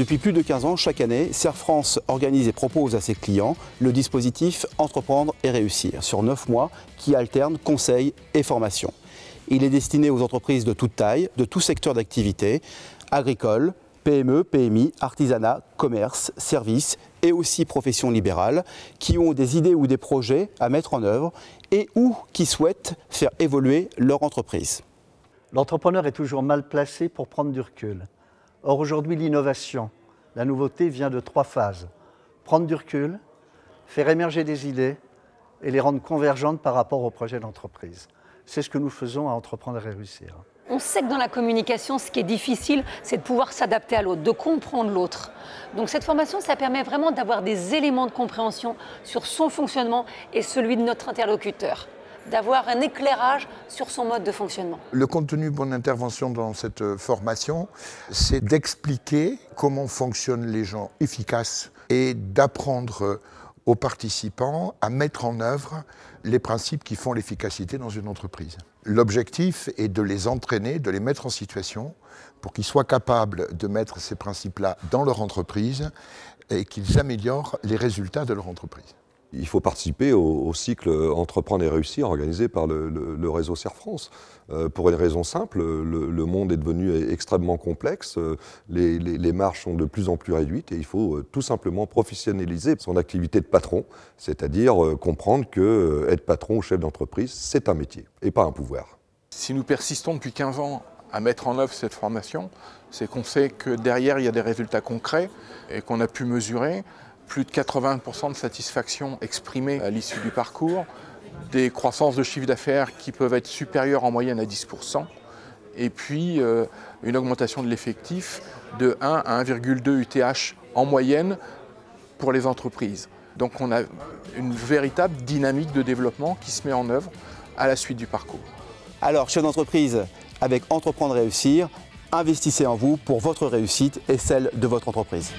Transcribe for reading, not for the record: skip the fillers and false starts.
Depuis plus de 15 ans, chaque année, Serre France organise et propose à ses clients le dispositif Entreprendre et réussir sur 9 mois qui alterne conseils et formation. Il est destiné aux entreprises de toute taille, de tout secteur d'activité, agricole, PME, PMI, artisanat, commerce, services et aussi professions libérales qui ont des idées ou des projets à mettre en œuvre et ou qui souhaitent faire évoluer leur entreprise. L'entrepreneur est toujours mal placé pour prendre du recul. Or aujourd'hui, l'innovation, la nouveauté vient de 3 phases. Prendre du recul, faire émerger des idées et les rendre convergentes par rapport au projet d'entreprise. C'est ce que nous faisons à Entreprendre et réussir. On sait que dans la communication, ce qui est difficile, c'est de pouvoir s'adapter à l'autre, de comprendre l'autre. Donc cette formation, ça permet vraiment d'avoir des éléments de compréhension sur son fonctionnement et celui de notre interlocuteur, d'avoir un éclairage sur son mode de fonctionnement. Le contenu de mon intervention dans cette formation, c'est d'expliquer comment fonctionnent les gens efficaces et d'apprendre aux participants à mettre en œuvre les principes qui font l'efficacité dans une entreprise. L'objectif est de les entraîner, de les mettre en situation pour qu'ils soient capables de mettre ces principes-là dans leur entreprise et qu'ils améliorent les résultats de leur entreprise. Il faut participer au cycle Entreprendre et réussir organisé par le réseau Serre France. Pour une raison simple, le monde est devenu extrêmement complexe, les marges sont de plus en plus réduites et il faut tout simplement professionnaliser son activité de patron, c'est-à-dire comprendre que être patron ou chef d'entreprise, c'est un métier et pas un pouvoir. Si nous persistons depuis 15 ans à mettre en œuvre cette formation, c'est qu'on sait que derrière il y a des résultats concrets et qu'on a pu mesurer. Plus de 80% de satisfaction exprimée à l'issue du parcours, des croissances de chiffre d'affaires qui peuvent être supérieures en moyenne à 10%, et puis une augmentation de l'effectif de 1 à 1,2 UTH en moyenne pour les entreprises. Donc on a une véritable dynamique de développement qui se met en œuvre à la suite du parcours. Alors, chef d'entreprise, avec Entreprendre et réussir, investissez en vous pour votre réussite et celle de votre entreprise.